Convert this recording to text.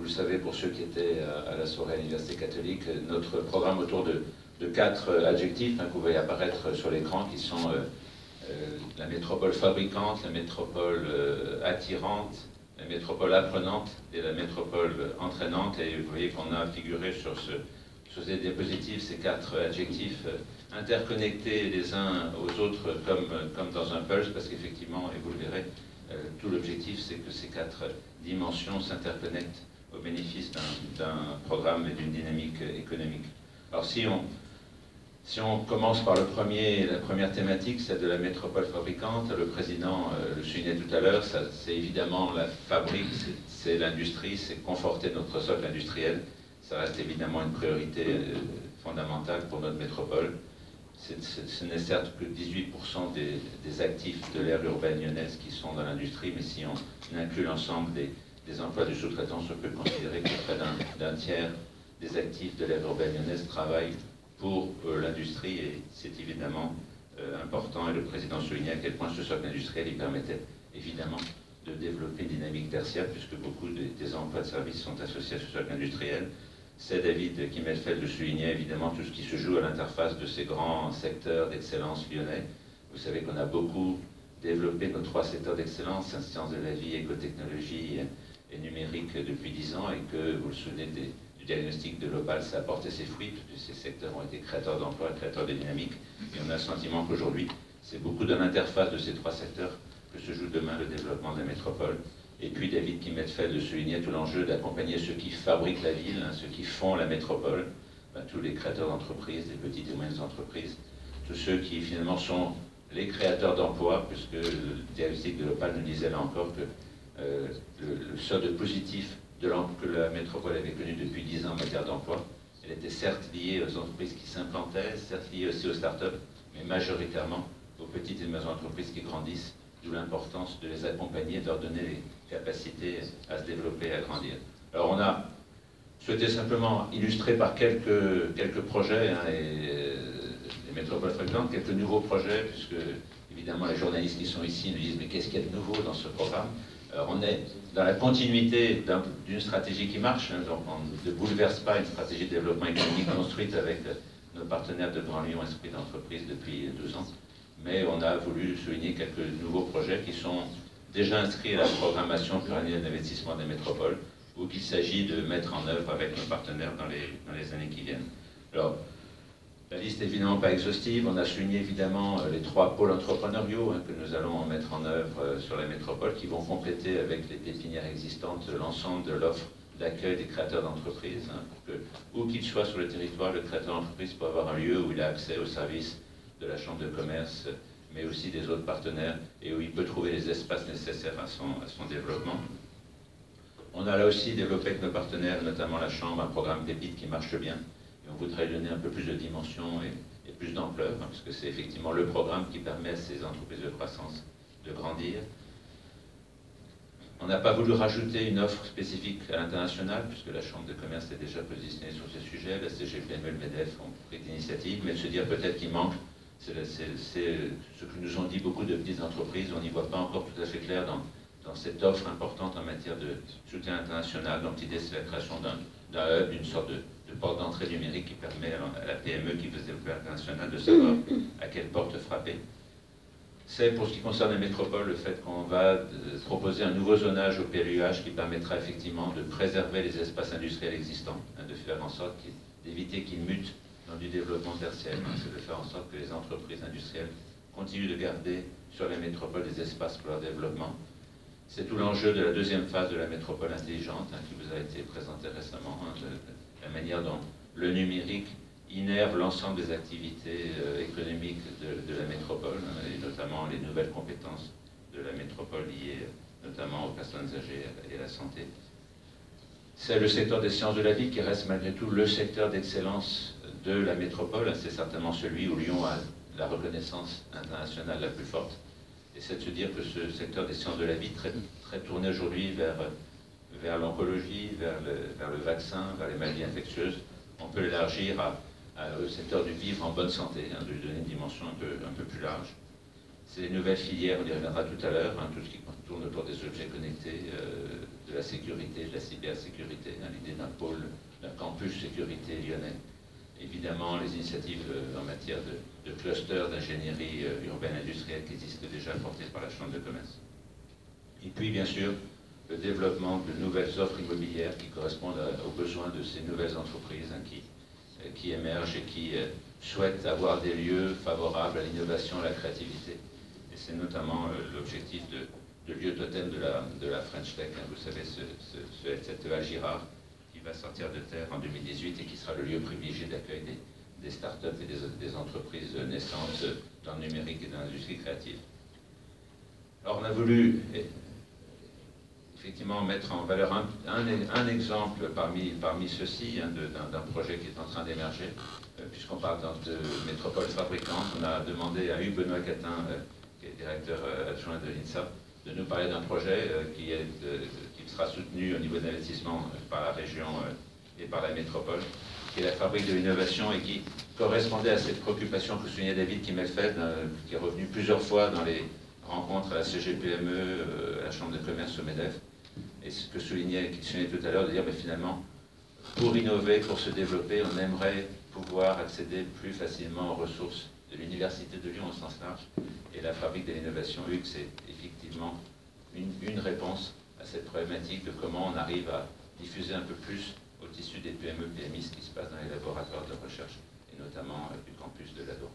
vous le savez pour ceux qui étaient à la soirée à l'Université catholique, notre programme autour de 4 adjectifs que vous voyez apparaître sur l'écran, qui sont la métropole fabricante, la métropole attirante, la métropole apprenante et la métropole entraînante. Et vous voyez qu'on a figuré sur ces diapositives ces 4 adjectifs interconnectés les uns aux autres comme dans un puzzle, parce qu'effectivement, et vous le verrez, tout l'objectif c'est que ces 4 dimensions s'interconnectent au bénéfice d'un programme et d'une dynamique économique. Alors si on commence par la première thématique, celle de la métropole fabricante, le président le soulignait tout à l'heure, c'est évidemment la fabrique, c'est l'industrie, c'est conforter notre socle industriel. Ça reste évidemment une priorité fondamentale pour notre métropole. Ce n'est certes que 18% des actifs de l'aire urbaine lyonnaise qui sont dans l'industrie, mais si on inclut l'ensemble des emplois de sous-traitance, on peut considérer que près d'un tiers des actifs de l'aire urbaine lyonnaise travaillent pour l'industrie, et c'est évidemment important, et le président soulignait à quel point ce socle industriel il permettait évidemment de développer une dynamique tertiaire, puisque beaucoup des emplois de services sont associés à ce socle industriel. C'est David Kimmelfeld de souligner évidemment tout ce qui se joue à l'interface de ces grands secteurs d'excellence lyonnais. Vous savez qu'on a beaucoup développé nos 3 secteurs d'excellence, sciences de la vie, écotechnologie et numérique depuis 10 ans, et que, vous le souvenez du diagnostic de l'Opal, ça a porté ses fruits, puisque ces secteurs ont été créateurs d'emplois, créateurs de dynamique, et on a le sentiment qu'aujourd'hui, c'est beaucoup dans l'interface de ces 3 secteurs que se joue demain le développement de la métropole. Et puis David Kimmelfeld soulignait tout l'enjeu d'accompagner ceux qui fabriquent la ville, ceux qui font la métropole, tous les créateurs d'entreprises, des petites et moyennes entreprises, tous ceux qui finalement sont les créateurs d'emplois, puisque le diagnostic de l'Opal nous disait là encore que le solde positif que la métropole avait connu depuis 10 ans en matière d'emploi, elle était certes liée aux entreprises qui s'implantaient, certes liée aussi aux startups, mais majoritairement aux petites et moyennes entreprises qui grandissent, d'où l'importance de les accompagner, de leur donner les capacités à se développer et à grandir. Alors on a souhaité simplement illustrer par quelques projets, et les métropoles fréquentes, quelques nouveaux projets, puisque évidemment les journalistes qui sont ici nous disent mais qu'est-ce qu'il y a de nouveau dans ce programme? Alors, on est dans la continuité d'une stratégie qui marche, donc on ne bouleverse pas une stratégie de développement économique construite avec nos partenaires de Grand Lyon Esprit d'entreprise depuis 12 ans, mais on a voulu souligner quelques nouveaux projets qui sont déjà inscrits à la programmation pluriannuelle d'investissement des métropoles, ou qu'il s'agit de mettre en œuvre avec nos partenaires dans les années qui viennent. Alors, la liste n'est évidemment pas exhaustive. On a souligné évidemment les 3 pôles entrepreneuriaux que nous allons mettre en œuvre sur la métropole, qui vont compléter avec les pépinières existantes l'ensemble de l'offre d'accueil des créateurs d'entreprises, pour que, où qu'il soit sur le territoire, le créateur d'entreprise peut avoir un lieu où il a accès aux services de la chambre de commerce, mais aussi des autres partenaires, et où il peut trouver les espaces nécessaires à son développement. On a là aussi développé avec nos partenaires, notamment la chambre, un programme Pépite qui marche bien. Et on voudrait lui donner un peu plus de dimension et plus d'ampleur, parce que c'est effectivement le programme qui permet à ces entreprises de croissance de grandir. On n'a pas voulu rajouter une offre spécifique à l'international, puisque la Chambre de commerce est déjà positionnée sur ces sujets, la CGPM et le MEDEF ont pris l'initiative, mais de se dire peut-être qu'il manque, c'est ce que nous ont dit beaucoup de petites entreprises, on n'y voit pas encore tout à fait clair dans cette offre importante en matière de soutien international. Donc l'idée c'est la création d'un hub, d'une sorte de porte d'entrée numérique qui permet à la PME qui veut se développer à l'international de savoir à quelle porte frapper. C'est pour ce qui concerne les métropoles le fait qu'on va proposer un nouveau zonage au PLUH qui permettra effectivement de préserver les espaces industriels existants, de faire en sorte d'éviter qu'ils mutent dans du développement tertiaire, c'est de faire en sorte que les entreprises industrielles continuent de garder sur les métropoles des espaces pour leur développement. C'est tout l'enjeu de la deuxième phase de la métropole intelligente qui vous a été présentée récemment, la manière dont le numérique innerve l'ensemble des activités économiques de la métropole, et notamment les nouvelles compétences de la métropole liées notamment aux personnes âgées et à la santé. C'est le secteur des sciences de la vie qui reste malgré tout le secteur d'excellence de la métropole. C'est certainement celui où Lyon a la reconnaissance internationale la plus forte. Et c'est de se dire que ce secteur des sciences de la vie, très tourné aujourd'hui vers l'oncologie, vers le vaccin, vers les maladies infectieuses, on peut l'élargir au secteur du vivre en bonne santé, de lui donner une dimension un peu plus large. C'est les nouvelles filières, on y reviendra tout à l'heure, hein, tout ce qui tourne autour des objets connectés, de la sécurité, de la cybersécurité, hein, l'idée d'un pôle, d'un campus sécurité lyonnais. Évidemment, les initiatives en matière de clusters d'ingénierie urbaine industrielle qui existent déjà, portées par la Chambre de commerce. Et puis, bien sûr, le développement de nouvelles offres immobilières qui correspondent aux besoins de ces nouvelles entreprises, hein, qui émergent et qui souhaitent avoir des lieux favorables à l'innovation et à la créativité. Et c'est notamment l'objectif de lieu totem de la French Tech. Hein, vous savez, cette Girard, qui va sortir de terre en 2018 et qui sera le lieu privilégié d'accueil des startups et des entreprises naissantes dans le numérique et dans l'industrie créative. Alors on a voulu effectivement mettre en valeur un exemple parmi ceux-ci, hein, d'un projet qui est en train d'émerger, puisqu'on parle de métropole fabricante. On a demandé à Hugues Benoît Catin, qui est directeur adjoint de l'INSA, de nous parler d'un projet qui sera soutenu au niveau de l'investissement par la région et par la métropole, qui est la fabrique de l'innovation et qui correspondait à cette préoccupation que soulignait David Kimmelfeld, qui est revenu plusieurs fois dans les rencontres à la CGPME, à la Chambre de commerce au MEDEF, et ce que qu'il soulignait tout à l'heure, de dire mais finalement, pour innover, pour se développer, on aimerait pouvoir accéder plus facilement aux ressources de l'Université de Lyon au sens large, et la fabrique de l'innovation UX, c'est effectivement une réponse à cette problématique de comment on arrive à diffuser un peu plus au tissu des PME, PMI, ce qui se passe dans les laboratoires de recherche, et notamment du campus de l'ADO.